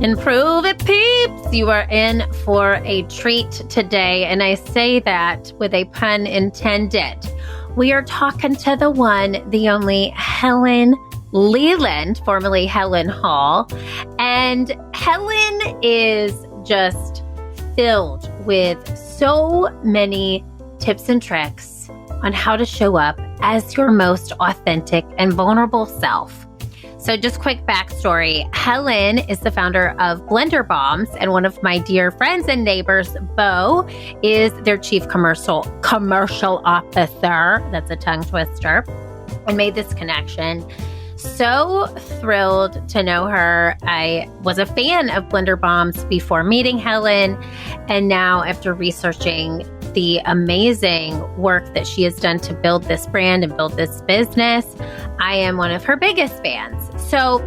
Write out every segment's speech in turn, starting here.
Improve it, peeps! You are in for a treat today, and I say that with a pun intended. We are talking to the one, the only Helen Leland, formerly Helen Hall. And Helen is just filled with so many tips and tricks on how to show up as your most authentic and vulnerable self. So just quick backstory. Helen is the founder of 𝗶𝗺𝗻𝘀𝘁, and one of my dear friends and neighbors, Bo, is their chief commercial officer. That's a tongue twister. And made this connection. So thrilled to know her. I was a fan of 𝗶𝗺𝗻𝘀𝘁 before meeting Helen. And now after researching the amazing work that she has done to build this brand and build this business, I am one of her biggest fans. So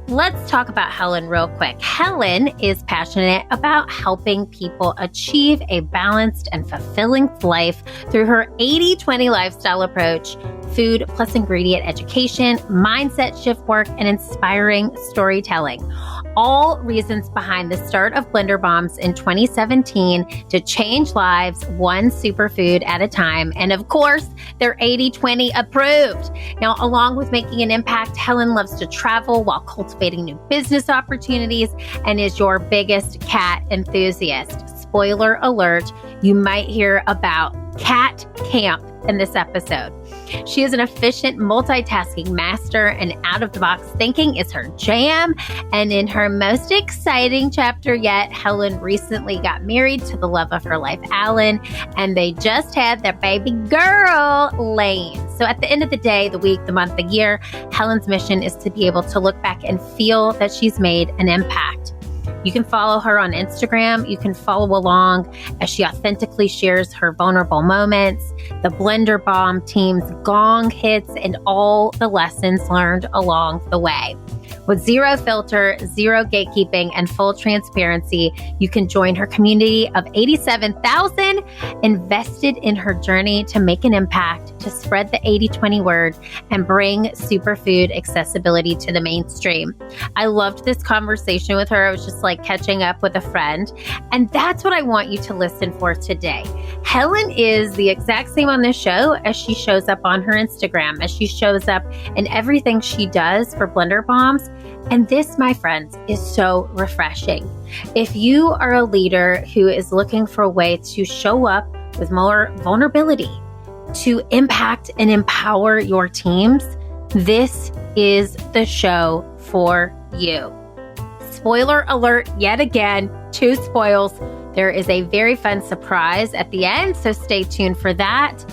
let's talk about Helen real quick. Helen is passionate about helping people achieve a balanced and fulfilling life through her 80/20 lifestyle approach, food plus ingredient education, mindset shift work, and inspiring storytelling. All reasons behind the start of 𝗶𝗺𝗻𝘀𝘁 in 2017 to change lives one superfood at a time. And of course, they're 80/20 approved. Now, along with making an impact, Helen loves to travel while cultivating new business opportunities and is your biggest cat enthusiast. Spoiler alert, you might hear about cat camp in this episode. She is an efficient multitasking master, and out-of-the-box thinking is her jam. And in her most exciting chapter yet, Helen recently got married to the love of her life, Alan, and they just had their baby girl, Lane. So at the end of the day, the week, the month, the year, Helen's mission is to be able to look back and feel that she's made an impact. You can follow her on Instagram. You can follow along as she authentically shares her vulnerable moments, the 𝗶𝗺𝗻𝘀𝘁𝘁 team's gong hits, and all the lessons learned along the way. With zero filter, zero gatekeeping, and full transparency, you can join her community of 87,000 invested in her journey to make an impact, to spread the 80/20 word, and bring superfood accessibility to the mainstream. I loved this conversation with her. I was just like catching up with a friend. And that's what I want you to listen for today. Helen is the exact same on this show as she shows up on her Instagram, as she shows up in everything she does for 𝗶𝗺𝗻𝘀𝘁𝘁. And this, my friends, is so refreshing. If you are a leader who is looking for a way to show up with more vulnerability, to impact and empower your teams, this is the show for you. Spoiler alert yet again, 2 spoils. There is a very fun surprise at the end, so stay tuned for that.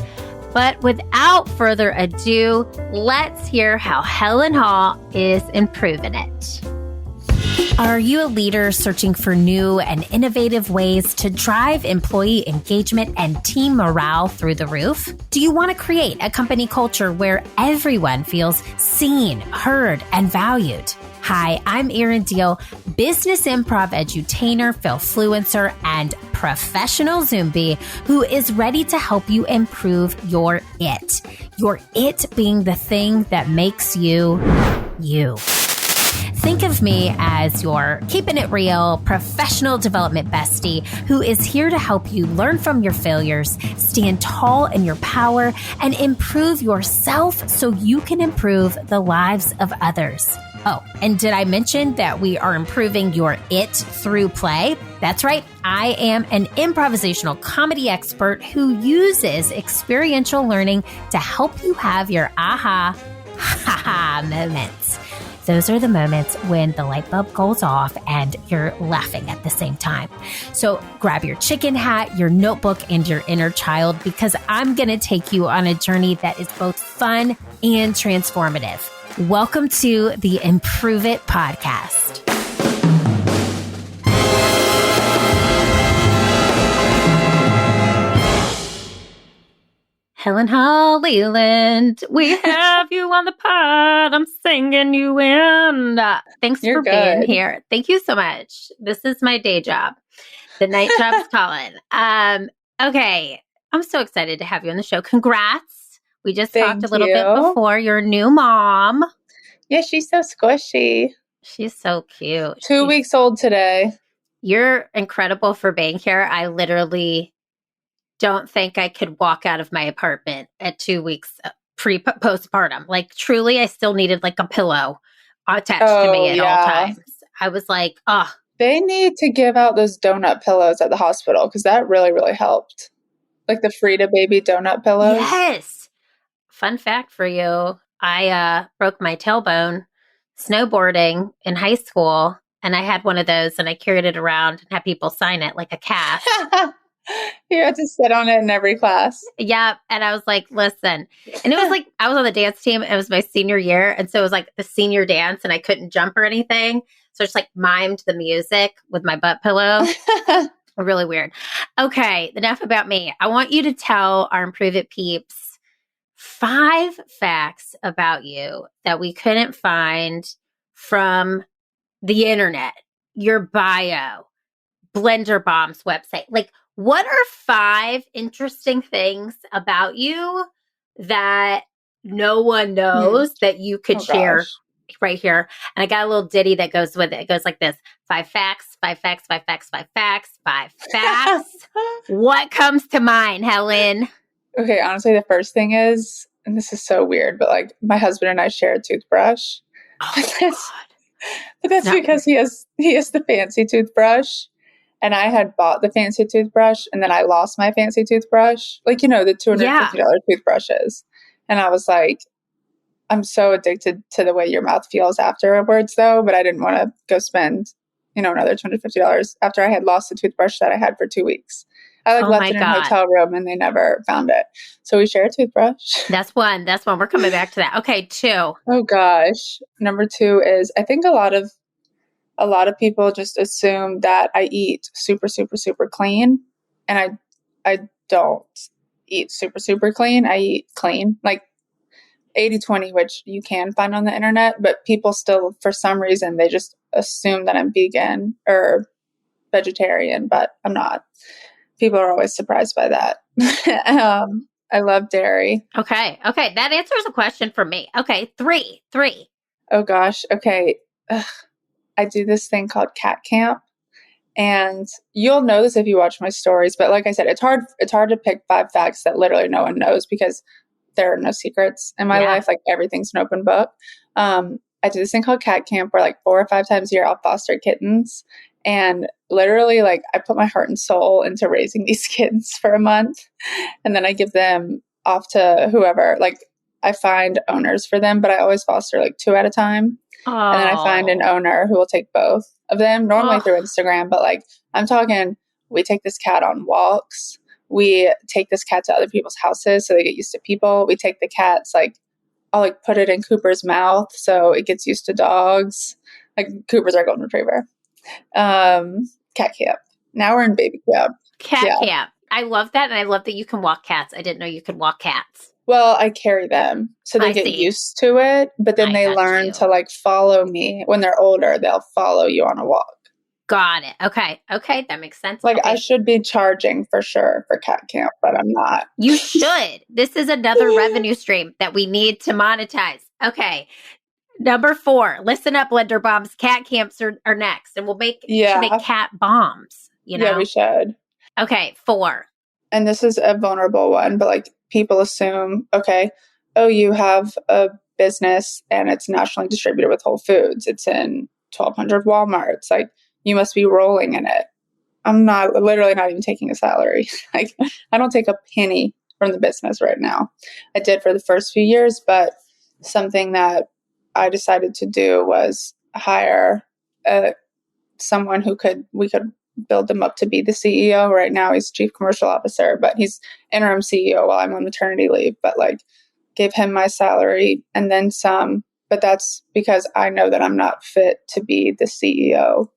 But without further ado, let's hear how Helen Hall is improving it. Are you a leader searching for new and innovative ways to drive employee engagement and team morale through the roof? Do you want to create a company culture where everyone feels seen, heard, and valued? Hi, I'm 𝗿𝗄𝗄𝗃, business improv edutainer, Philfluencer, and professional Zombie who is ready to help you improve your it. Your it being the thing that makes you, you. Think of me as your keeping it real professional development bestie who is here to help you learn from your failures, stand tall in your power, and improve yourself so you can improve the lives of others. Oh, and did I mention that we are improving your it through play? That's right. I am an improvisational comedy expert who uses experiential learning to help you have your aha, ha-ha moments. Those are the moments when the light bulb goes off and you're laughing at the same time. So grab your chicken hat, your notebook, and your inner child, because I'm going to take you on a journey that is both fun and transformative. Welcome to the Improve It podcast. Helen Hall-Leland, we have you on the pod. I'm singing you in. Thanks for being here. Thank you so much. This is my day job. The night job's calling. Okay. I'm so excited to have you on the show. Congrats. We just talked a little bit before. You're a new mom. Yeah, she's so squishy. She's so cute. 2 weeks old today. You're incredible for being here. I literally don't think I could walk out of my apartment at 2 weeks postpartum. Like, truly, I still needed like a pillow attached to me at all times. I was like, oh. They need to give out those donut pillows at the hospital because that really, really helped. Like the Frida baby donut pillows. Yes. Fun fact for you. I broke my tailbone snowboarding in high school, and I had one of those, and I carried it around and had people sign it like a cast. You had to sit on it in every class. Yeah. And I was like, listen. And it was like, I was on the dance team. It was my senior year. And so it was like the senior dance, and I couldn't jump or anything. So I just like mimed the music with my butt pillow. Really weird. Okay. Enough about me. I want you to tell our Improve It peeps 5 facts about you that we couldn't find from the internet, your bio, Blender Bomb's website. Like, what are 5 interesting things about you that no one knows that you could share right here? And I got a little ditty that goes with it. It goes like this: 5 facts, 5 facts, 5 facts, 5 facts, 5 facts. What comes to mind, Helen? Okay, honestly, the first thing is, and this is so weird, but like my husband and I share a toothbrush. Oh, but that's because he has the fancy toothbrush. And I had bought the fancy toothbrush, and then I lost my fancy toothbrush. Like, the $250 toothbrushes. And I was like, I'm so addicted to the way your mouth feels afterwards, though. But I didn't want to go spend, another $250 after I had lost the toothbrush that I had for 2 weeks. I left it in a hotel room, and they never found it. So we share a toothbrush. That's one. We're coming back to that. Okay, 2. Oh, gosh. Number 2 is, I think a lot of people just assume that I eat super, super, super clean. And I don't eat super, super clean. I eat clean, like 80-20, which you can find on the internet. But people still, for some reason, they just assume that I'm vegan or vegetarian, but I'm not. People are always surprised by that. I love dairy. Okay. That answers a question for me. Okay, 3. Oh, gosh. Okay. I do this thing called cat camp, and you'll know this if you watch my stories. But like I said, it's hard to pick 5 facts that literally no one knows because there are no secrets in my life. Like, everything's an open book. I do this thing called cat camp where like 4 or 5 times a year I'll foster kittens, and literally like I put my heart and soul into raising these kittens for a month, and then I give them off to whoever. Like, I find owners for them, but I always foster like 2 at a time. And then I find an owner who will take both of them, normally through Instagram. But like, I'm talking, we take this cat on walks. We take this cat to other people's houses so they get used to people. We take the cats, like, I'll like put it in Cooper's mouth so it gets used to dogs. Like, Cooper's our golden retriever. Cat camp. Now we're in baby camp. Cat camp. I love that. And I love that you can walk cats. I didn't know you could walk cats. Well, I carry them so they get used to it, but then they learn to like follow me. When they're older, they'll follow you on a walk. Got it. Okay. That makes sense. Like, I should be charging for sure for cat camp, but I'm not. You should. This is another revenue stream that we need to monetize. Okay. Number 4, listen up, Blender Bombs. Cat camps are next, and we'll make cat bombs. Yeah, we should. Okay, 4. And this is a vulnerable one, but like, people assume, okay, oh, you have a business and it's nationally distributed with Whole Foods. It's in 1,200 Walmarts. Like, you must be rolling in it. I'm literally not even taking a salary. Like, I don't take a penny from the business right now. I did for the first few years, but something that I decided to do was hire someone we could build him up to be the CEO. Right now he's chief commercial officer, but he's interim CEO while I'm on maternity leave. But like, gave him my salary and then some. But that's because I know that I'm not fit to be the CEO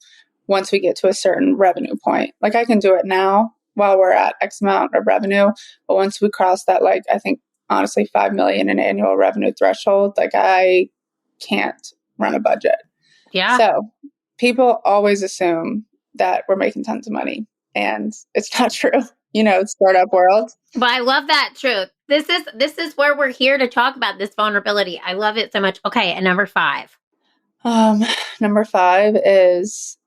once we get to a certain revenue point. Like, I can do it now while we're at X amount of revenue, but once we cross that, like, I think honestly 5 million in annual revenue threshold, like, I can't run a budget. Yeah. So people always assume that we're making tons of money, and it's not true. Startup world. But I love that truth. This is where we're here to talk about this vulnerability. I love it so much. Okay, and number 5. Number 5 is,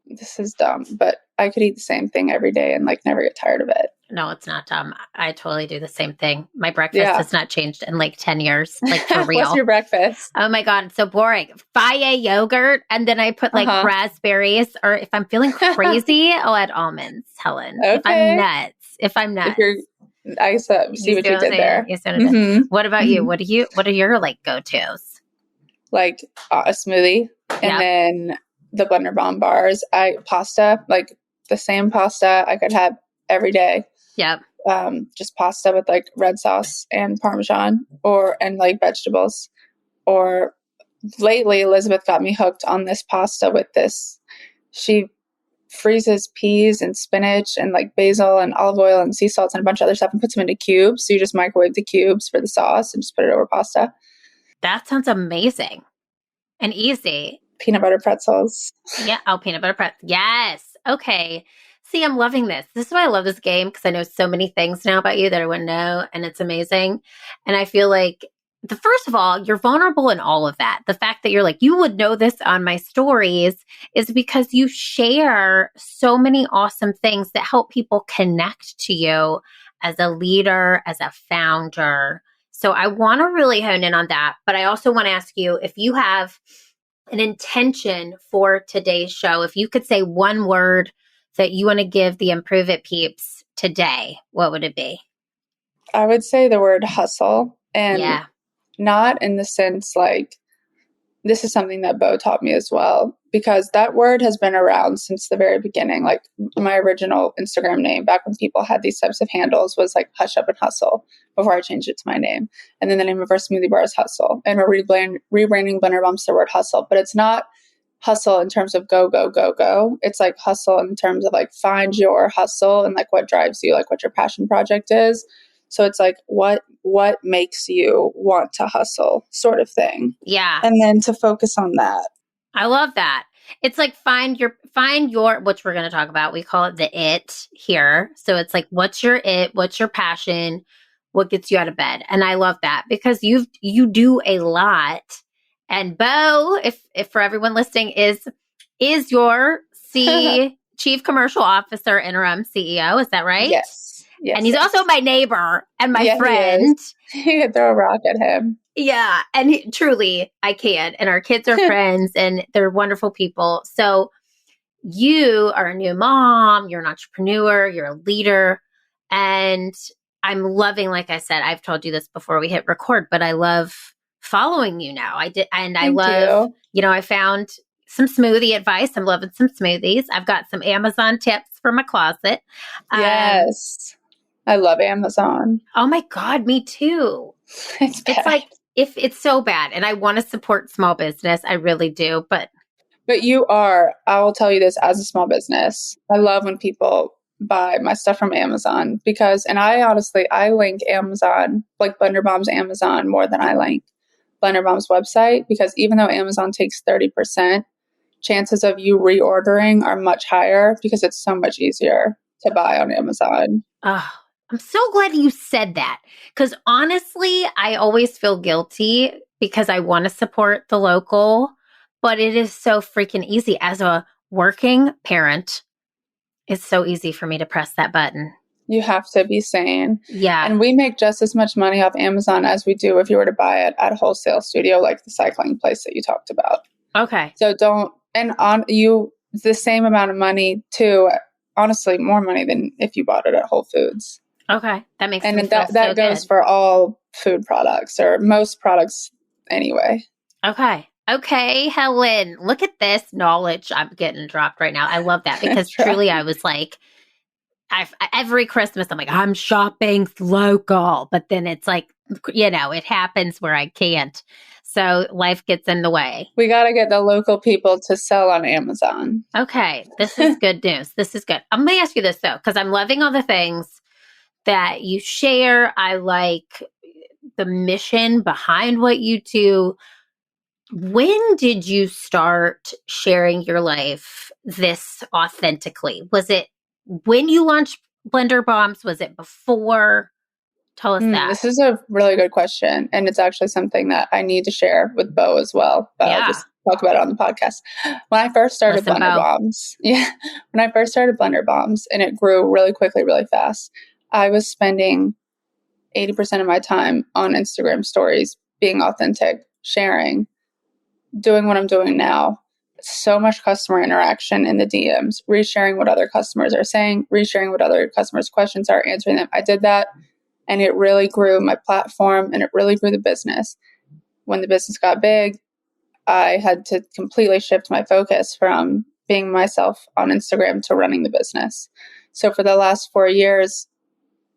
this is dumb, but I could eat the same thing every day and like never get tired of it. No, it's not dumb. I totally do the same thing. My breakfast has not changed in like 10 years, like for real. What's your breakfast? Oh my God, it's so boring. 𝗫𝗺 yogurt, and then I put like raspberries, or if I'm feeling crazy, I'll add almonds, Helen. Okay. If I'm nuts. I see what you did there. What about you? What are your like go-tos? Like a smoothie, and then the Blender Bomb bars. Pasta, like the same pasta I could have every day. Yep. Just pasta with like red sauce and Parmesan and like vegetables. Or lately, Elizabeth got me hooked on this pasta with this. She freezes peas and spinach and like basil and olive oil and sea salt and a bunch of other stuff and puts them into cubes. So you just microwave the cubes for the sauce and just put it over pasta. That sounds amazing and easy. Peanut butter pretzels. Yeah. Oh, peanut butter pretzels. Yes. Okay. See, I'm loving this. This is why I love this game, because I know so many things now about you that I wouldn't know, and it's amazing. And I feel like, first of all, you're vulnerable in all of that. The fact that you're like, you would know this on my stories is because you share so many awesome things that help people connect to you as a leader, as a founder. So I want to really hone in on that. But I also want to ask you, if you have an intention for today's show, if you could say one word that you want to give the Improve It peeps today, what would it be? I would say the word hustle, and not in the sense like, this is something that Bo taught me as well, because that word has been around since the very beginning. Like my original Instagram name, back when people had these types of handles, was like Hush Up and Hustle, before I changed it to my name. And then the name of our smoothie bar is Hustle. And we're rebranding Blender Bombs to the word hustle, but it's not hustle in terms of go, go, go, go. It's like hustle in terms of like find your hustle and like what drives you, like what your passion project is. So it's like what makes you want to hustle, sort of thing. Yeah. And then to focus on that. I love that. It's like find your, which we're going to talk about. We call it the it here. So it's like, what's your it? What's your passion? What gets you out of bed? And I love that, because you do a lot. And Bo, if for everyone listening, is your Chief Commercial Officer, interim CEO. Is that right? Yes. Yes, and he's also my neighbor and my friend. You could throw a rock at him. Yeah. And truly, I can. And our kids are friends, and they're wonderful people. So you are a new mom. You're an entrepreneur. You're a leader. And I'm loving, like I said, I've told you this before we hit record, but I love following you now. I love, I found some smoothie advice. I'm loving some smoothies. I've got some Amazon tips for my closet. Yes. I love Amazon. Oh my God, me too. It's like, if it's so bad, and I want to support small business. I really do. But I will tell you this, as a small business, I love when people buy my stuff from Amazon, and I link Amazon, like Blender Bomb's Amazon, more than I link Blender Bomb's website, because even though Amazon takes 30%, chances of you reordering are much higher because it's so much easier to buy on Amazon. Oh, I'm so glad you said that, because honestly, I always feel guilty because I want to support the local, but it is so freaking easy. As a working parent, it's so easy for me to press that button. You have to be sane. Yeah. And we make just as much money off Amazon as we do if you were to buy it at a wholesale studio, like the cycling place that you talked about. Okay. So the same amount of money too, honestly, more money than if you bought it at Whole Foods. Okay. That makes sense. And that goes for all food products, or most products anyway. Okay, Helen, look at this knowledge I'm getting dropped right now. I love that, because truly I was like, every Christmas I'm like, I'm shopping local, but then it's like, it happens where I can't. So life gets in the way. We got to get the local people to sell on Amazon. Okay, this is good news. This is good. I'm going to ask you this though, because I'm loving all the things that you share. I like the mission behind what you do. When did you start sharing your life this authentically? Was it when you launched Blender Bombs? Was it before? Tell us that. This is a really good question. And it's actually something that I need to share with Bo as well. Bo, just talk about it on the podcast. When I first started Listen, Blender Bo. Bombs, when I first started Blender Bombs and it grew really quickly, really fast, I was spending 80% of my time on Instagram stories, being authentic, sharing, doing what I'm doing now. So much customer interaction in the DMs, resharing what other customers are saying, resharing what other customers' questions are, answering them. I did that and it really grew my platform and it really grew the business. When the business got big, I had to completely shift my focus from being myself on Instagram to running the business. So for the last 4 years,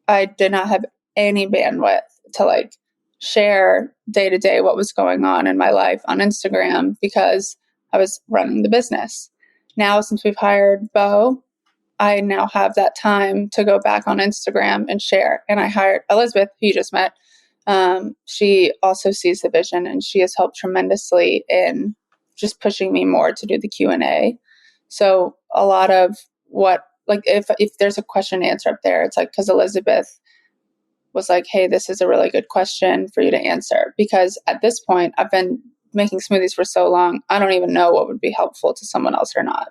I did not have any bandwidth to like share day to day what was going on in my life on Instagram because I was running the business. Now, since we've hired Bo, I now have that time to go back on Instagram and share. And I hired Elizabeth, who you just met. She also sees the vision and she has helped tremendously in just pushing me more to do the Q&A. So a lot of what, like if there's a question and answer up there, it's like, because Elizabeth was like, hey, this is a really good question for you to answer. Because at this point, I've been making smoothies for so long, I don't even know what would be helpful to someone else or not.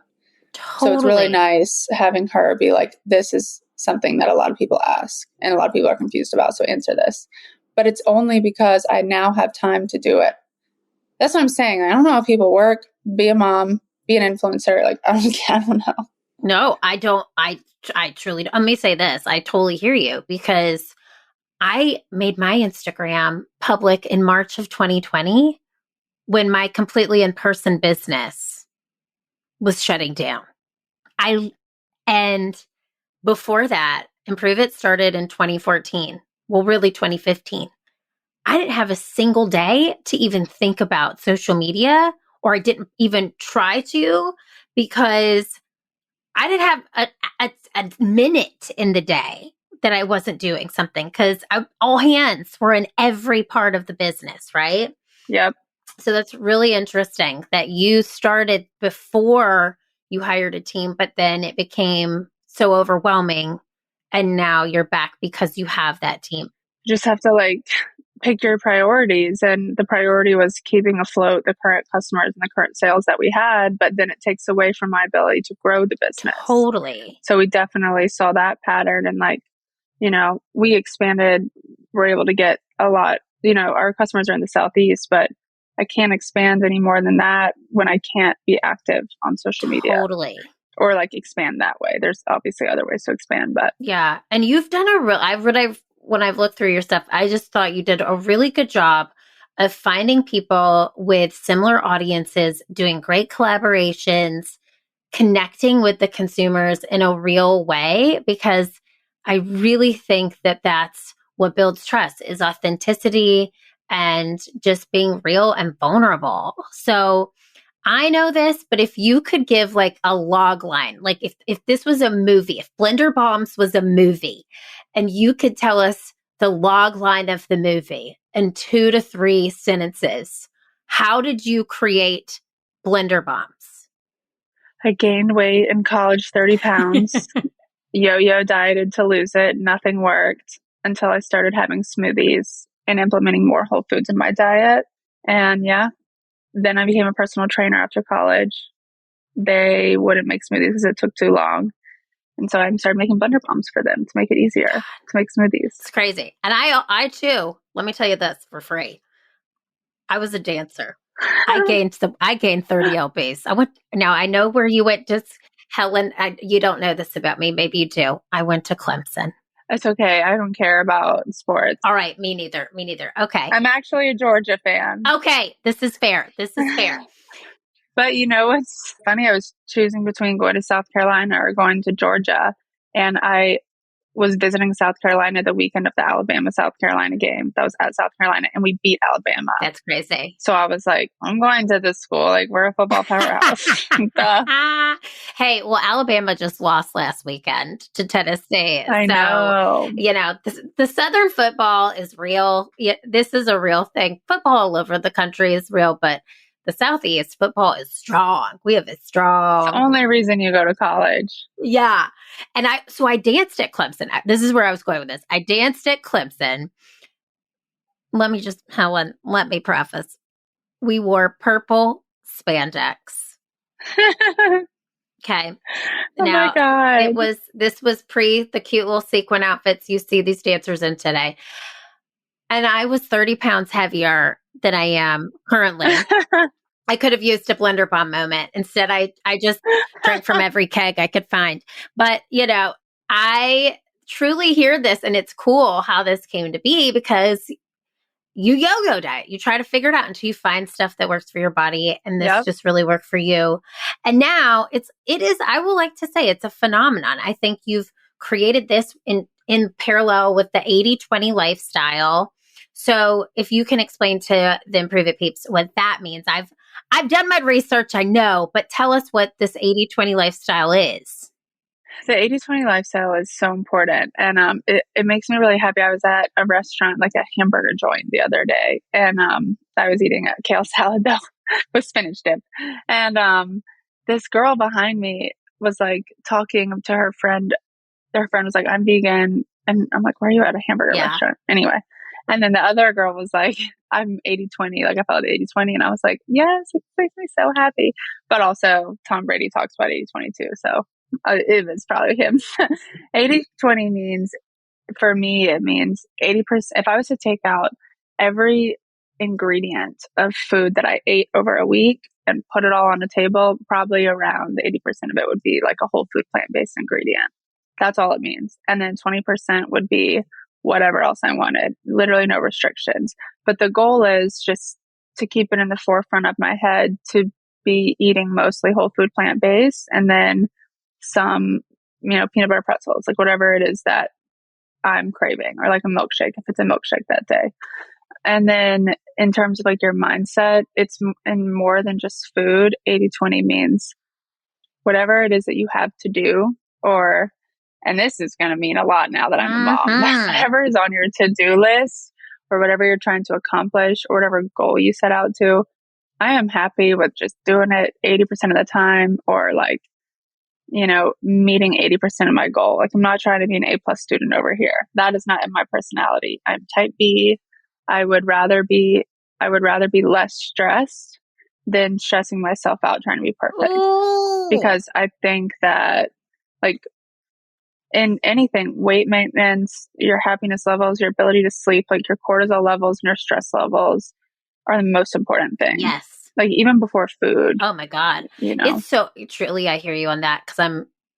Totally. So it's really nice having her be like, this is something that a lot of people ask and a lot of people are confused about, so answer this. But it's only because I now have time to do it. That's what I'm saying. I don't know how people work, be a mom, be an influencer. Like, I don't know. No, I don't. I truly, let me say this. I totally hear you because I made my Instagram public in March of 2020 when my completely in-person business was shutting down. And before that, Improve It started in 2014. Well, really 2015. I didn't have a single day to even think about social media, or I didn't even try to, because I didn't have a minute in the day that I wasn't doing something, because all hands were in every part of the business, right? Yep. So that's really interesting that you started before you hired a team, but then it became so overwhelming and now you're back because you have that team. You just have to like pick your priorities, and the priority was keeping afloat the current customers and the current sales that we had, but then it takes away from my ability to grow the business. Totally. So we definitely saw that pattern, and like, you know, we expanded, we're able to get a lot, you know, our customers are in the Southeast, but I can't expand any more than that when I can't be active on social media. Totally. Or like expand that way. There's obviously other ways to expand, but yeah. And you've done when I've looked through your stuff, I just thought you did a really good job of finding people with similar audiences, doing great collaborations, connecting with the consumers in a real way, because I really think that that's what builds trust, is authenticity and just being real and vulnerable. So I know this, but if you could give like a log line, like if this was a movie, if Blender Bombs was a movie, and you could tell us the log line of the movie in 2 to 3 sentences, how did you create Blender Bombs? I gained weight in college, 30 pounds, yo-yo dieted to lose it. Nothing worked until I started having smoothies and implementing more whole foods in my diet. And yeah, then I became a personal trainer after college. They wouldn't make smoothies because it took too long. And so I started making Blender Bombs for them to make it easier to make smoothies. It's crazy. And I too, let me tell you this for free. I was a dancer. I gained 30 lbs. Now I know where you went. Just Helen, you don't know this about me. Maybe you do. I went to Clemson. It's okay. I don't care about sports. All right. Me neither. Okay. I'm actually a Georgia fan. Okay. This is fair. But you know what's funny? I was choosing between going to South Carolina or going to Georgia. And I was visiting South Carolina the weekend of the Alabama-South Carolina game. That was at South Carolina, and we beat Alabama. That's crazy. So I was like, I'm going to this school. Like, we're a football powerhouse. Hey, well, Alabama just lost last weekend to Tennessee. I know. You know, the Southern football is real. This is a real thing. Football all over the country is real, but the Southeast football is strong. We have a strong. It's the only reason you go to college. Yeah. And I danced at Clemson. This is where I was going with this. I danced at Clemson. Let me preface. We wore purple spandex. Okay. Oh Now, my God. this was pre the cute little sequin outfits you see these dancers in today. And I was 30 pounds heavier than I am currently. I could have used a blender bomb moment. Instead, I just drank from every keg I could find. But, you know, I truly hear this, and it's cool how this came to be, because you yo-yo diet. You try to figure it out until you find stuff that works for your body, and this just really worked for you. And now it is, I will like to say, it's a phenomenon. I think you've created this in parallel with the 80-20 lifestyle. So if you can explain to the Improve It peeps what that means. I've done my research, I know, but tell us what this 80-20 lifestyle is. The 80-20 lifestyle is so important. And it makes me really happy. I was at a restaurant, like a hamburger joint the other day, and I was eating a kale salad though with spinach dip. And this girl behind me was like talking to her friend. Their friend was like, "I'm vegan." And I'm like, "Where are you at a hamburger restaurant?" Anyway. And then the other girl was like, "I'm 80-20. Like I followed 80-20. And I was like, "Yes, it makes me so happy." But also Tom Brady talks about 80-20 too. So it was probably him. 80-20 means, for me, it means 80%. If I was to take out every ingredient of food that I ate over a week and put it all on the table, probably around 80% of it would be like a whole food plant-based ingredient. That's all it means. And then 20% would be whatever else I wanted, literally no restrictions. But the goal is just to keep it in the forefront of my head to be eating mostly whole food plant-based, and then some, peanut butter pretzels, like whatever it is that I'm craving, or like a milkshake if it's a milkshake that day. And then in terms of like your mindset, it's in more than just food. 80-20 means whatever it is that you have to do, and this is going to mean a lot now that I'm a mom, whatever is on your to-do list, or whatever you're trying to accomplish, or whatever goal you set out to, I am happy with just doing it 80% of the time, or like, meeting 80% of my goal. Like I'm not trying to be an A+ student over here. That is not in my personality. I'm type B. I would rather be less stressed than stressing myself out trying to be perfect. Ooh. Because I think that, like, in anything, weight maintenance, your happiness levels, your ability to sleep, like your cortisol levels and your stress levels are the most important thing. Yes. Like even before food. Oh my God. It's so truly, I hear you on that, because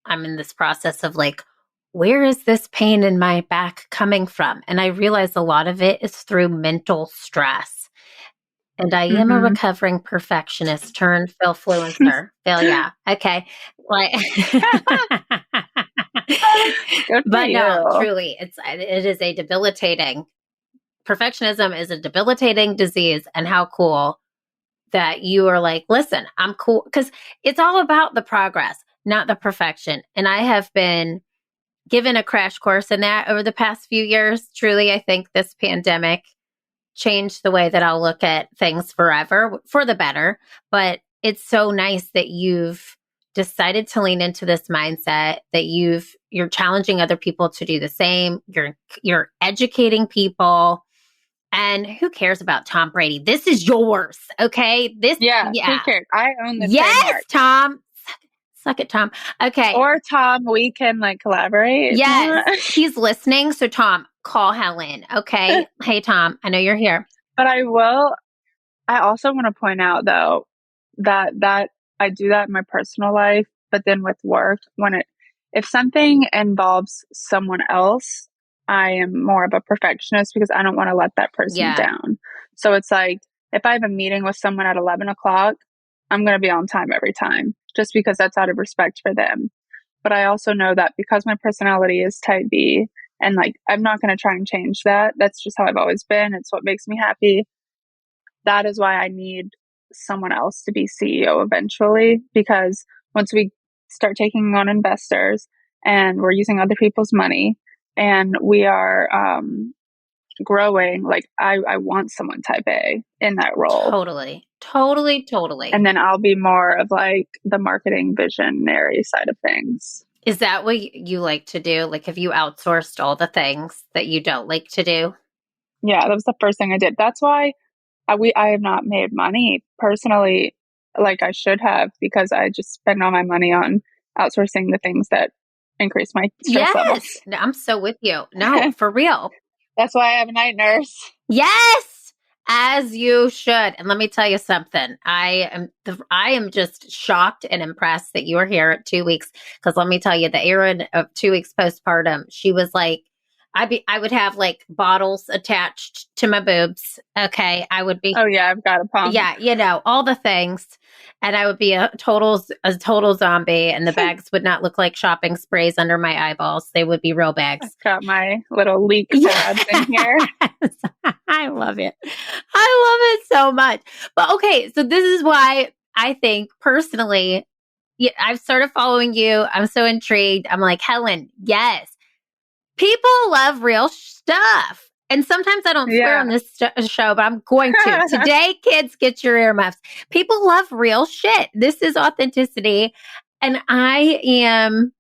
I'm in this process of like, where is this pain in my back coming from? And I realize a lot of it is through mental stress. And I am a recovering perfectionist turned Philfluencer. Yeah. Okay. Like, but no, truly, it is a debilitating, perfectionism is a debilitating disease. And how cool that you are like, listen, I'm cool. Because it's all about the progress, not the perfection. And I have been given a crash course in that over the past few years. Truly, I think this pandemic changed the way that I'll look at things forever, for the better. But it's so nice that you've decided to lean into this mindset, that you're challenging other people to do the same. You're educating people. And who cares about Tom Brady? This is yours, okay? Who cares? I own the trademark. Tom. Suck it, Tom. Okay. Or Tom, we can like collaborate. Yes, he's listening. So Tom, call Helen, okay? Hey, Tom, I know you're here. But I also want to point out though, that I do that in my personal life, but then with work, if something involves someone else, I am more of a perfectionist because I don't want to let that person down. So it's like, if I have a meeting with someone at 11 o'clock, I'm going to be on time every time, just because that's out of respect for them. But I also know that because my personality is type B, and like, I'm not going to try and change that. That's just how I've always been. It's what makes me happy. That is why I need someone else to be CEO eventually, because once we start taking on investors and we're using other people's money and we are growing, like I want someone type A in that role. Totally. And then I'll be more of like the marketing visionary side of things. Is that what you like to do? Like, have you outsourced all the things that you don't like to do? Yeah, that was the first thing I did. That's why I have not made money personally like I should have, because I just spend all my money on outsourcing the things that increase my stress levels. No, I'm so with you. No, for real. That's why I have a night nurse. Yes, as you should. And let me tell you something. I am just shocked and impressed that you are here at 2 weeks. Because let me tell you, the Erin of 2 weeks postpartum, she was like, I would have like bottles attached to my boobs. Okay, I would be. Oh yeah, I've got a pump. Yeah, all the things, and I would be a total zombie. And the bags would not look like shopping sprays under my eyeballs; they would be real bags. I've got my little leak pads in here. I love it. I love it so much. But okay, so this is why I think personally, I've started following you. I'm so intrigued. I'm like, Helen, yes. People love real stuff. And sometimes I don't swear on this show, but I'm going to. Today, kids, get your earmuffs. People love real shit. This is authenticity. And I'm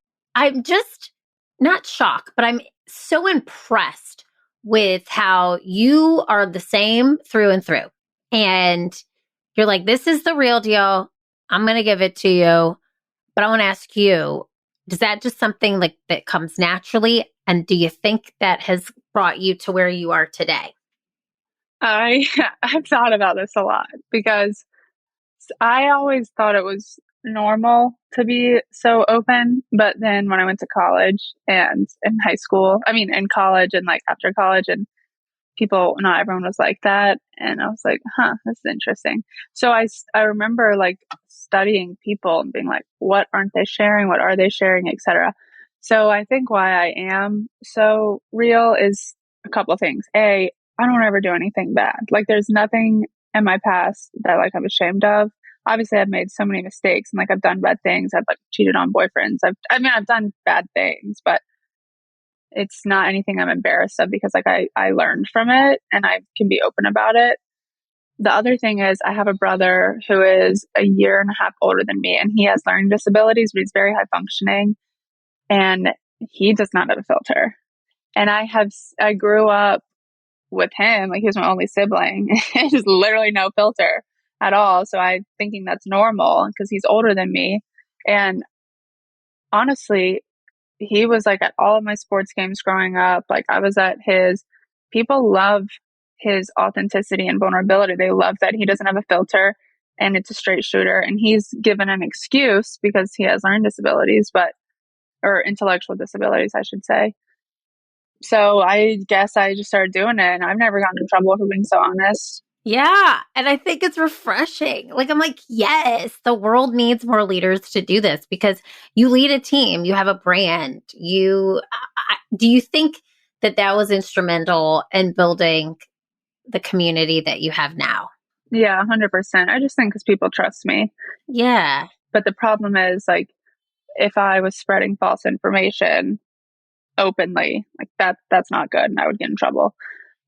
just not shocked, but I'm so impressed with how you are the same through and through. And you're like, this is the real deal. I'm going to give it to you. But I want to ask you, is that just something like that comes naturally? And do you think that has brought you to where you are today? I've thought about this a lot, because I always thought it was normal to be so open. But then when I went to college and in high school, in college and like after college, and not everyone was like that. And I was like, this is interesting. So I remember like studying people and being like, what aren't they sharing? What are they sharing, etc. So I think why I am so real is a couple of things. A, I don't ever do anything bad. Like there's nothing in my past that like I'm ashamed of. Obviously I've made so many mistakes and like I've done bad things. I've like cheated on boyfriends. I've done bad things, but it's not anything I'm embarrassed of, because like I learned from it and I can be open about it. The other thing is I have a brother who is a year and a half older than me, and he has learning disabilities, but he's very high functioning, and he does not have a filter. And I grew up with him, like he was my only sibling. There's literally no filter at all. So I'm thinking that's normal because he's older than me. And honestly, he was like at all of my sports games growing up. Like I was at people love his authenticity and vulnerability. They love that he doesn't have a filter and it's a straight shooter. And he's given an excuse because he has learning disabilities, or intellectual disabilities, I should say. So I guess I just started doing it, and I've never gotten in trouble for being so honest. Yeah. And I think it's refreshing. Like, I'm like, yes, the world needs more leaders to do this, because you lead a team, you have a brand. Do you think that was instrumental in building the community that you have now? Yeah, 100%. I just think because people trust me. Yeah. But the problem is, like, if I was spreading false information openly, like that's not good, and I would get in trouble.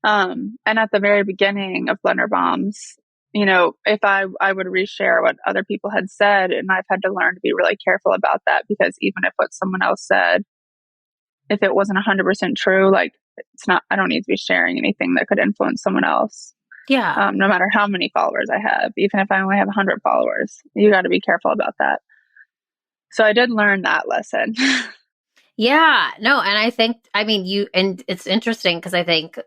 And at the very beginning of Blender Bombs, if I would reshare what other people had said, and I've had to learn to be really careful about that, because even if what someone else said, if it wasn't 100% true, like I don't need to be sharing anything that could influence someone else. Yeah. No matter how many followers I have, even if I only have 100 followers, you got to be careful about that. So I did learn that lesson. Yeah. No, and I think, and it's interesting because I think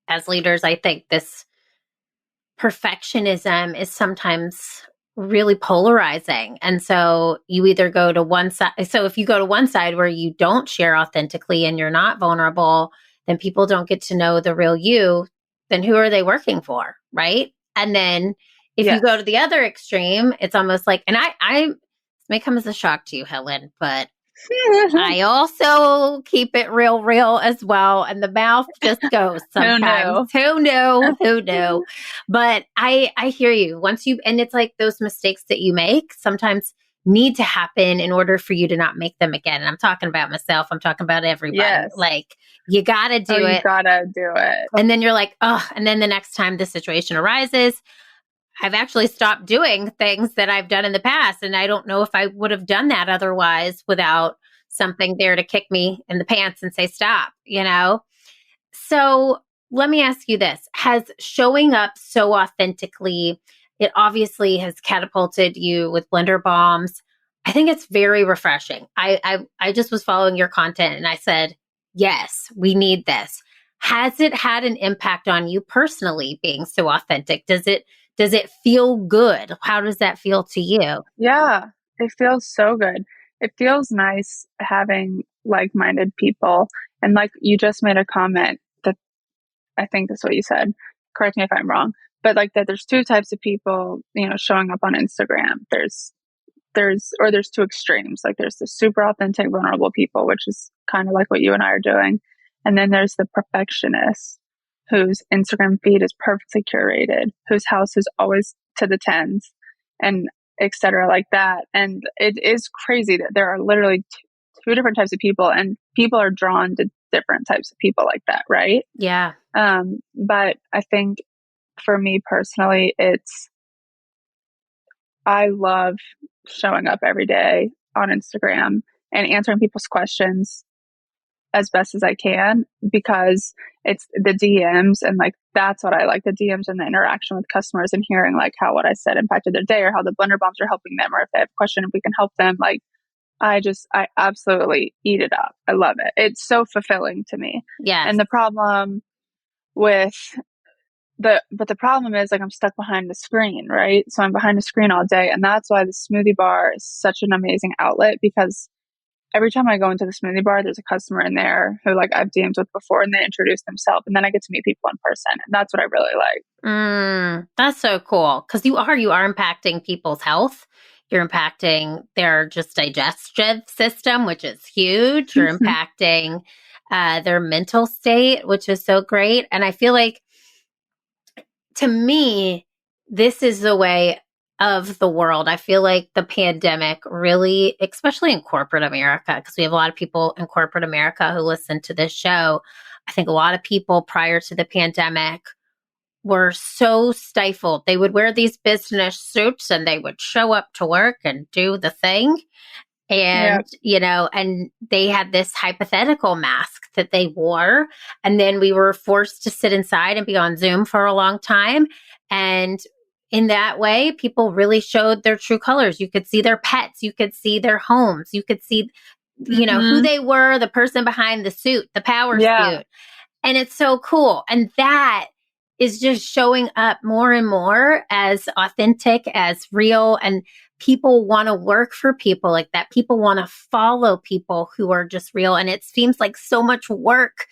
as leaders, I think this perfectionism is sometimes really polarizing. And so you either go to one side. So if you go to one side where you don't share authentically and you're not vulnerable, then people don't get to know the real you. Then who are they working for? Right. And then if you go to the other extreme, it's almost like, and I may come as a shock to you, Helen, but I also keep it real as well. And the mouth just goes sometimes. Who knew? But I hear you. And it's like those mistakes that you make sometimes need to happen in order for you to not make them again. And I'm talking about myself. I'm talking about everybody. Yes. Like, you got to do it. You got to do it. And then you're like, and then the next time the situation arises, I've actually stopped doing things that I've done in the past. And I don't know if I would have done that otherwise without something there to kick me in the pants and say, stop, So let me ask you this. Has showing up so authentically it obviously has catapulted you with blender bombs. I think it's very refreshing. I just was following your content and I said, yes, we need this. Has it had an impact on you personally being so authentic? Does it feel good? How does that feel to you? Yeah, it feels so good. It feels nice having like-minded people. And like you just made a comment that I think that's what you said. Correct me if I'm wrong. But like that there's two types of people, showing up on Instagram. There's two extremes. Like there's the super authentic, vulnerable people, which is kind of like what you and I are doing. And then there's the perfectionists whose Instagram feed is perfectly curated, whose house is always to the tens and et cetera, like that. And it is crazy that there are literally two different types of people, and people are drawn to different types of people like that, right? Yeah. But I think for me personally, I love showing up every day on Instagram and answering people's questions as best as I can, because it's the DMs and like that's what I like, the DMs and the interaction with customers and hearing like how what I said impacted their day or how the blender bombs are helping them, or if they have a question, if we can help them. Like I absolutely eat it up. I love it. It's so fulfilling to me. Yeah. And the problem with but the problem is like I'm stuck behind the screen, right? So I'm behind the screen all day. And that's why the smoothie bar is such an amazing outlet, because every time I go into the smoothie bar, there's a customer in there who like I've DM'd with before, and they introduce themselves, and then I get to meet people in person. And that's what I really like. That's so cool. Because you are impacting people's health. You're impacting their just digestive system, which is huge. You're impacting their mental state, which is so great. And I feel like, to me, this is the way of the world. I feel like the pandemic really, especially in corporate America, because we have a lot of people in corporate America who listen to this show. I think a lot of people prior to the pandemic were so stifled. They would wear these business suits and they would show up to work and do the thing. And, and they had this hypothetical mask that they wore. And then we were forced to sit inside and be on Zoom for a long time. And in that way, people really showed their true colors. You could see their pets. You could see their homes. You could see, who they were, the person behind the suit, the power suit. And it's so cool. And that is just showing up more and more as authentic, as real. And people want to work for people like that. People want to follow people who are just real. And it seems like so much work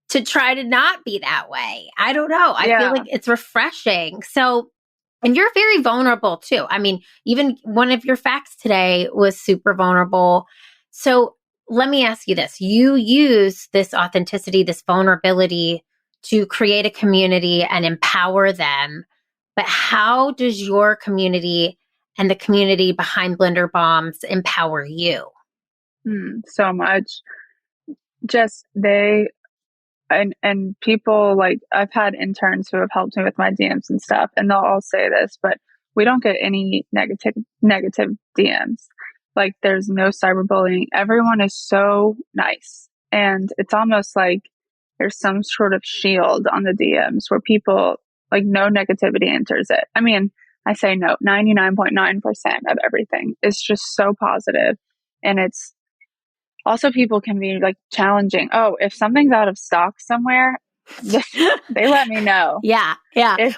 to try to not be that way. I don't know. I feel like it's refreshing. So, and you're very vulnerable too. I mean, even one of your facts today was super vulnerable. So let me ask you this. You use this authenticity, this vulnerability to create a community and empower them. But how does your community and the community behind Blender Bombs empower you? So much. Just and people, like I've had interns who have helped me with my DMs and stuff, and they'll all say this, but we don't get any negative DMs. Like there's no cyberbullying. Everyone is so nice. And it's almost like there's some sort of shield on the DMs where people, like, no negativity enters it. I mean, I say no, 99.9% of everything is just so positive. And it's also, people can be like challenging. Oh, if something's out of stock somewhere, they let me know. Yeah.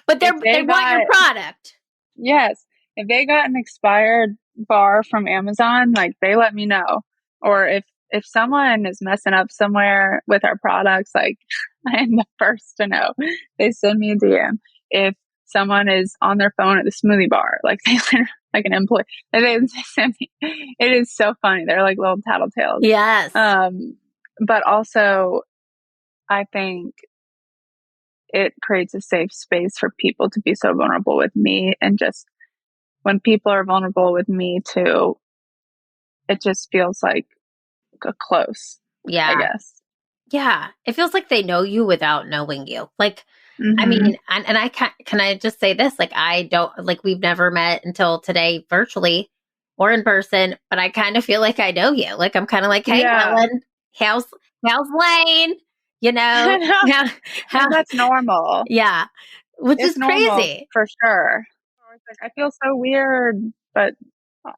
But they want your product. Yes. If they got an expired bar from Amazon, like they let me know. Or if someone is messing up somewhere with our products, like I am the first to know. They send me a DM. If someone is on their phone at the smoothie bar, like they literally, like an employee, they send me. It is so funny. They're like little tattletales. Yes. But also, I think it creates a safe space for people to be so vulnerable with me. And just when people are vulnerable with me too, it just feels like close. Yeah. I guess. Yeah. It feels like they know you without knowing you. Like, I mean, and I can I just say this? Like, I don't, like, we've never met until today virtually or in person, but I kind of feel like I know you. Like, I'm kind of like, hey, Helen, how's Lane? You know? How that's normal. Yeah. Which is crazy. For sure. I feel so weird, but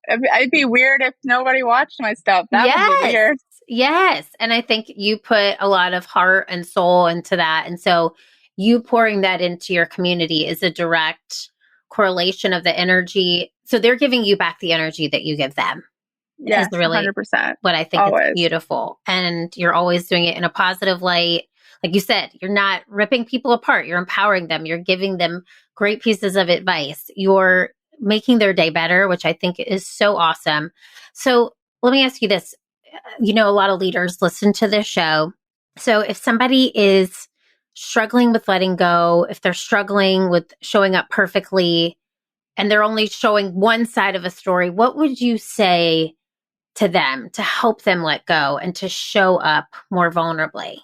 I'd be weird if nobody watched my stuff. That would be weird. Yes. And I think you put a lot of heart and soul into that. And so you pouring that into your community is a direct correlation of the energy. So they're giving you back the energy that you give them. Yes, is really 100%. what I think Always. is beautiful. And you're always doing it in a positive light. Like you said, you're not ripping people apart. You're empowering them. You're giving them great pieces of advice. You're making their day better, which I think is so awesome. So let me ask you this. You know, a lot of leaders listen to this show. So if somebody is struggling with letting go, if they're struggling with showing up perfectly, and they're only showing one side of a story, what would you say to them to help them let go and to show up more vulnerably?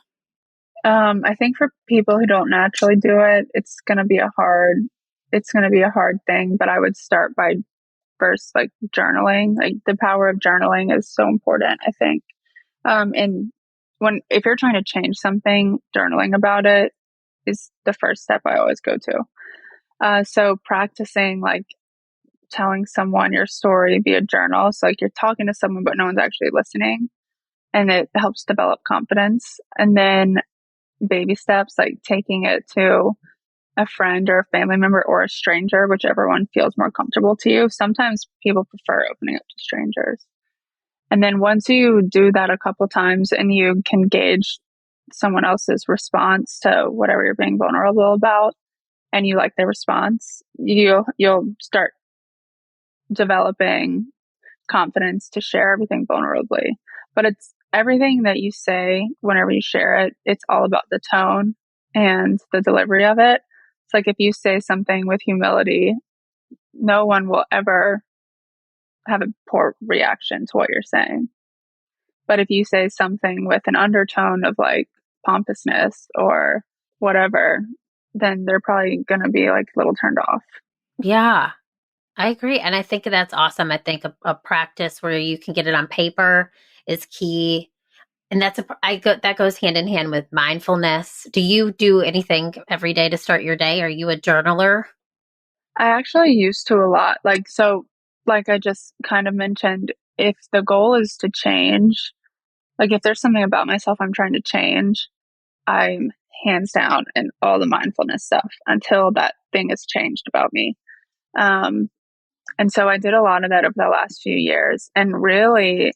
I think for people who don't naturally do it, it's going to be a hard thing, but I would start by first like journaling. Like the power of journaling is so important, I think. And if you're trying to change something, journaling about it is the first step I always go to. So practicing like telling someone your story via journal. So like you're talking to someone, but no one's actually listening, and it helps develop confidence. And then baby steps, like taking it to a friend or a family member or a stranger, whichever one feels more comfortable to you. Sometimes people prefer opening up to strangers. And then once you do that a couple times and you can gauge someone else's response to whatever you're being vulnerable about, and you like their response, you'll start developing confidence to share everything vulnerably. But it's everything that you say whenever you share it, it's all about the tone and the delivery of it. It's like if you say something with humility, no one will ever have a poor reaction to what you're saying. But if you say something with an undertone of like pompousness or whatever, then they're probably going to be like a little turned off. Yeah, I agree. And I think that's awesome. I think a practice where you can get it on paper is key. And that goes hand in hand with mindfulness. Do you do anything every day to start your day? Are you a journaler? I actually used to a lot. Like I just kind of mentioned, if the goal is to change, like if there's something about myself I'm trying to change, I'm hands down in all the mindfulness stuff until that thing is changed about me. And so I did a lot of that over the last few years. And really,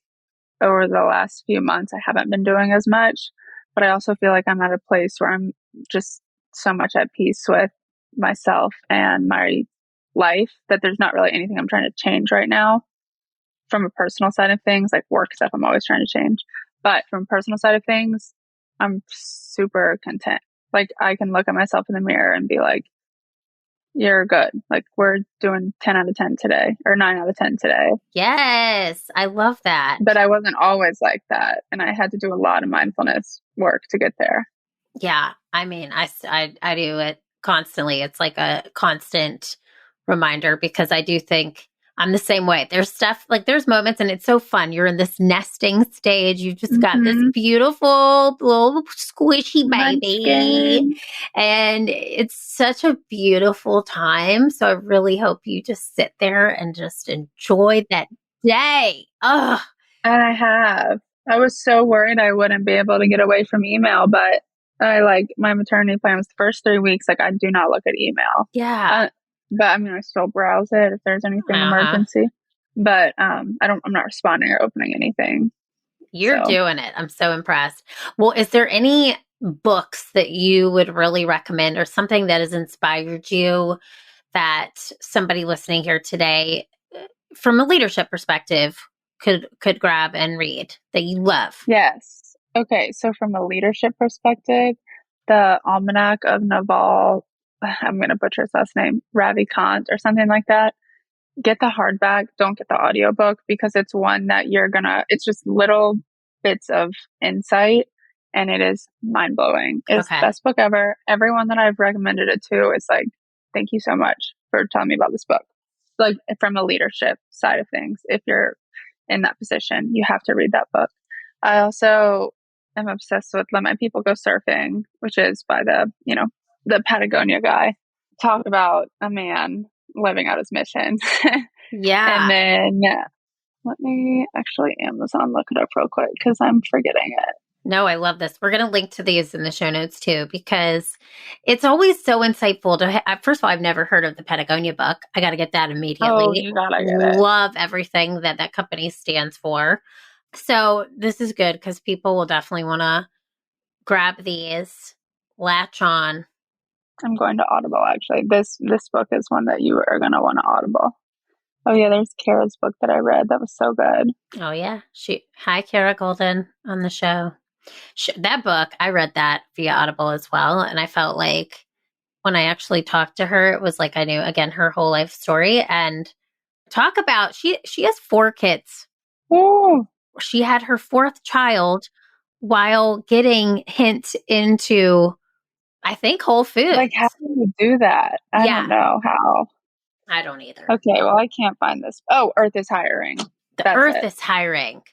over the last few months, I haven't been doing as much. But I also feel like I'm at a place where I'm just so much at peace with myself and my life that there's not really anything I'm trying to change right now. From a personal side of things, like work stuff, I'm always trying to change. But from a personal side of things, I'm super content. Like I can look at myself in the mirror and be like, you're good. Like we're doing 10 out of 10 today or 9 out of 10 today. Yes, I love that. But I wasn't always like that. And I had to do a lot of mindfulness work to get there. Yeah. I mean, I do it constantly. It's like a constant reminder because I do think I'm the same way. There's stuff like there's moments and it's so fun. You're in this nesting stage. You've just got this beautiful little squishy baby. Munchkin. And it's such a beautiful time. So I really hope you just sit there and just enjoy that day. Oh. And I have. I was so worried I wouldn't be able to get away from email, but my maternity plan was the first 3 weeks. Like I do not look at email. Yeah. But I mean, I still browse it if there's anything emergency. But I'm not responding or opening anything. You're doing it. I'm so impressed. Well, is there any books that you would really recommend or something that has inspired you that somebody listening here today, from a leadership perspective, could grab and read that you love? Yes. Okay. So from a leadership perspective, the Almanac of Naval, I'm going to butcher his last name, Ravikant or something like that. Get the hardback. Don't get the audiobook because it's one that it's just little bits of insight and it is mind blowing. It's the best book ever. Everyone that I've recommended it to is like, thank you so much for telling me about this book. Like from a leadership side of things, if you're in that position, you have to read that book. I also am obsessed with Let My People Go Surfing, which is by the Patagonia guy. Talk about a man living out his mission. Yeah. And then let me actually Amazon look it up real quick because I'm forgetting it. No, I love this. We're going to link to these in the show notes too, because it's always so insightful to first of all, I've never heard of the Patagonia book. I got to get that immediately. Oh, you gotta get it. Love everything that company stands for. So this is good because people will definitely want to grab these, latch on. I'm going to Audible actually. This book is one that you are going to want to Audible. Oh yeah, there's Kara's book that I read. That was so good. Oh yeah. Hi, 𝗶𝗺𝗃𝗿𝗀 on the show. That book, I read that via Audible as well. And I felt like when I actually talked to her, it was like I knew, again, her whole life story. And talk about, she has 4 kids. Ooh. She had her 4th child while getting hint into, I think, Whole Foods. Like, how do you do that? I don't know how. I don't either. Okay, well, I can't find this. Oh, Earth is Hiring. The Earth is Hiring.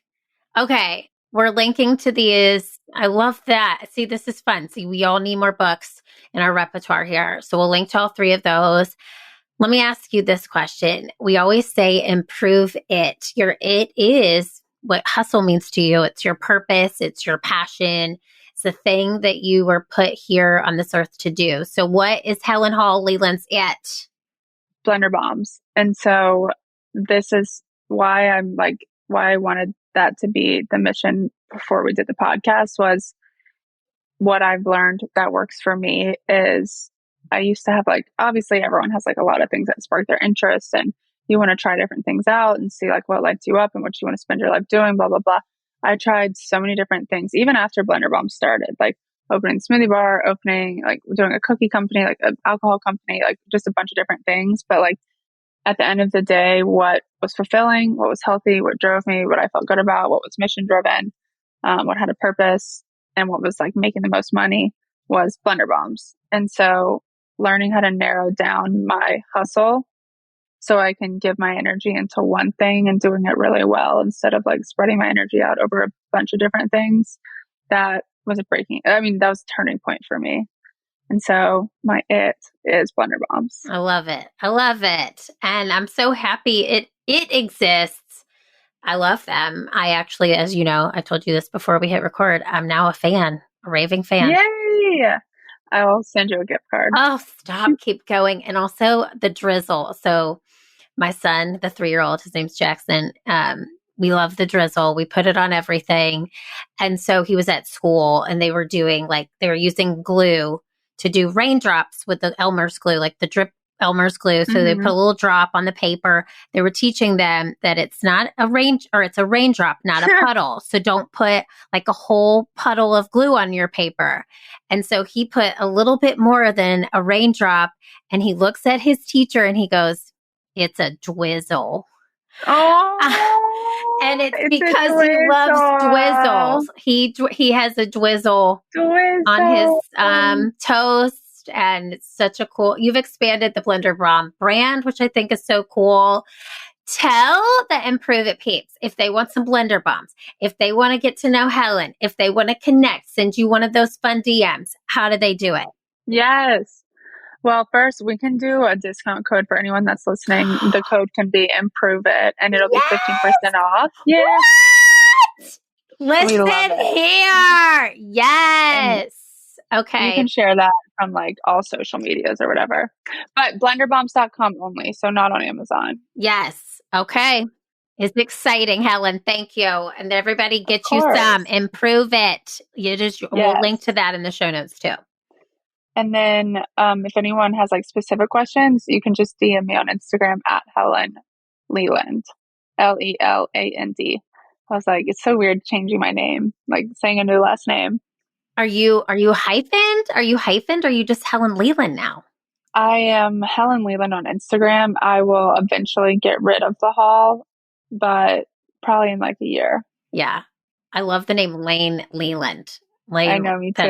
Okay. We're linking to these. I love that. See, this is fun. See, we all need more books in our repertoire here. So we'll link to all 3 of those. Let me ask you this question. We always say improve it. Your it is what hustle means to you. It's your purpose. It's your passion. It's the thing that you were put here on this earth to do. So what is Helen Hall-Leland's it? Blender bombs. And so this is why why I wanted that to be the mission before we did the podcast was what I've learned that works for me is I used to have obviously everyone has a lot of things that spark their interest and you want to try different things out and see what lights you up and what you want to spend your life doing, blah, blah, blah. I tried so many different things, even after Blender Bomb started, opening a smoothie bar, doing a cookie company, an alcohol company, just a bunch of different things. But at the end of the day, what was fulfilling, what was healthy, what drove me, what I felt good about, what was mission driven, what had a purpose, and what was making the most money was Blender Bombs. And so learning how to narrow down my hustle so I can give my energy into one thing and doing it really well instead of spreading my energy out over a bunch of different things, that was that was a turning point for me. And so my it is Blender Bombs. I love it. I love it. And I'm so happy it exists. I love them. I actually, as you know, I told you this before we hit record, I'm now a raving fan. Yay! I will send you a gift card. Oh, stop. Keep going. And also the drizzle. So my son, the 3-year-old, his name's Jackson. We love the drizzle. We put it on everything. And so he was at school and they were doing they were using glue to do raindrops with the Elmer's glue, the drip Elmer's glue. So they put a little drop on the paper. They were teaching them that it's not it's a raindrop, not a puddle. So don't put a whole puddle of glue on your paper. And so he put a little bit more than a raindrop and he looks at his teacher and he goes, "It's a dwizzle." Oh, and it's because he loves dwizzles. He has a dwizzle on his toast. And it's such a cool, you've expanded the Blender Bomb brand, which I think is so cool. Tell the Improve It peeps if they want some Blender Bombs, if they want to get to know Helen, if they want to connect, send you one of those fun DMs. How do they do it? Yes. Well, first we can do a discount code for anyone that's listening. The code can be Improve It and it'll be 15% off. Yeah. What? Listen here. Yes. Okay. You can share that from all social medias or whatever. But blenderbombs.com only, so not on Amazon. Yes. Okay. It's exciting, Helen. Thank you. And everybody get you some. Improve It. We'll link to that in the show notes too. And then if anyone has specific questions, you can just DM me on Instagram at Helen Leland, Leland. I was it's so weird changing my name, saying a new last name. Are you hyphened? Are you hyphened? Or are you just Helen Leland now? I am Helen Leland on Instagram. I will eventually get rid of the Hall, but probably in a year. Yeah. I love the name Lane Leland. I know, me too.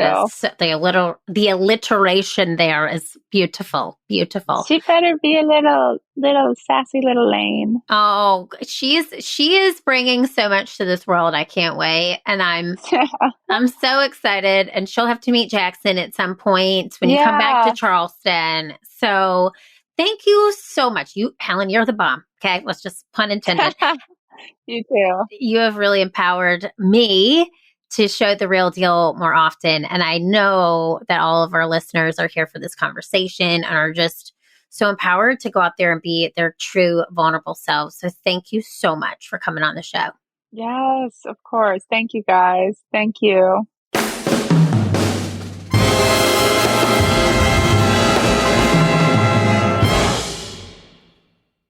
The alliteration there is beautiful, beautiful. She better be a little sassy little Lane. Oh, she is bringing so much to this world. I can't wait, and I'm so excited. And she'll have to meet Jackson at some point when you come back to Charleston. So thank you so much. Helen, you're the bomb. Okay. Let's just pun intended. You too. You have really empowered me to show the real deal more often. And I know that all of our listeners are here for this conversation and are just so empowered to go out there and be their true vulnerable selves. So thank you so much for coming on the show. Yes, of course. Thank you guys. Thank you.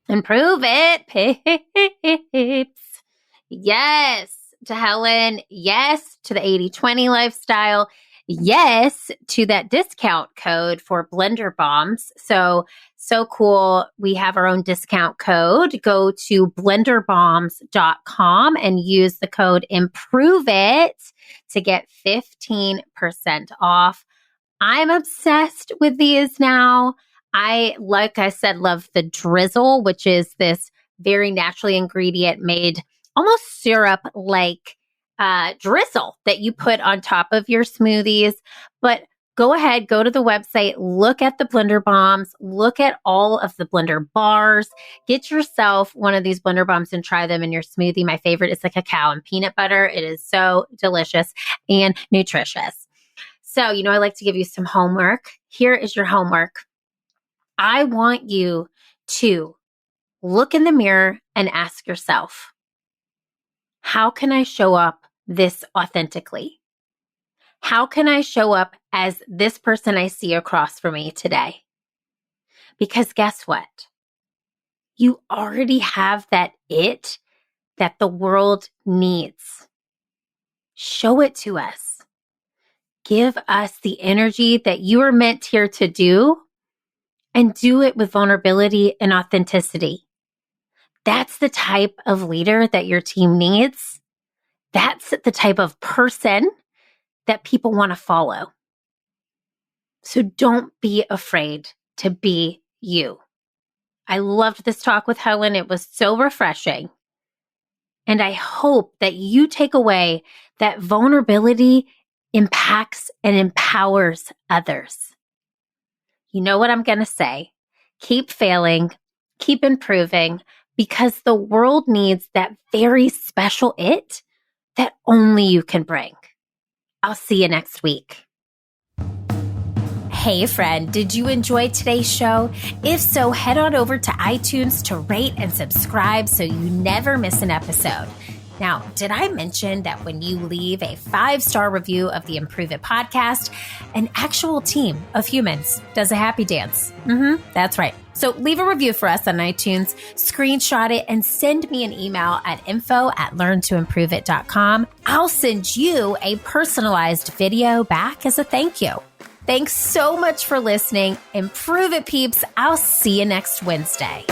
Improve it, peeps. Yes to Helen. Yes to the 80/20 lifestyle. Yes to that discount code for Blender Bombs. So cool. We have our own discount code. Go to blenderbombs.com and use the code Improve It to get 15% off. I'm obsessed with these now. Like I said, love the drizzle, which is this very naturally ingredient made almost syrup-like drizzle that you put on top of your smoothies. But go ahead, go to the website, look at the Blender Bombs, look at all of the Blender bars, get yourself one of these Blender Bombs and try them in your smoothie. My favorite is the cacao and peanut butter. It is so delicious and nutritious. So, I like to give you some homework. Here is your homework. I want you to look in the mirror and ask yourself, how can I show up this authentically? How can I show up as this person I see across from me today? Because guess what? You already have that it that the world needs. Show it to us. Give us the energy that you are meant here to do, and do it with vulnerability and authenticity. That's the type of leader that your team needs. That's the type of person that people want to follow. So don't be afraid to be you. I loved this talk with Helen. It was so refreshing. And I hope that you take away that vulnerability impacts and empowers others. You know what I'm going to say? Keep failing, keep improving, because the world needs that very special it that only you can bring. I'll see you next week. Hey friend, did you enjoy today's show? If so, head on over to iTunes to rate and subscribe so you never miss an episode. Now, did I mention that when you leave a 5-star review of the Improve It podcast, an actual team of humans does a happy dance? That's right. So leave a review for us on iTunes, screenshot it, and send me an email at info@learntoimproveit.com. I'll send you a personalized video back as a thank you. Thanks so much for listening. Improve it, peeps. I'll see you next Wednesday.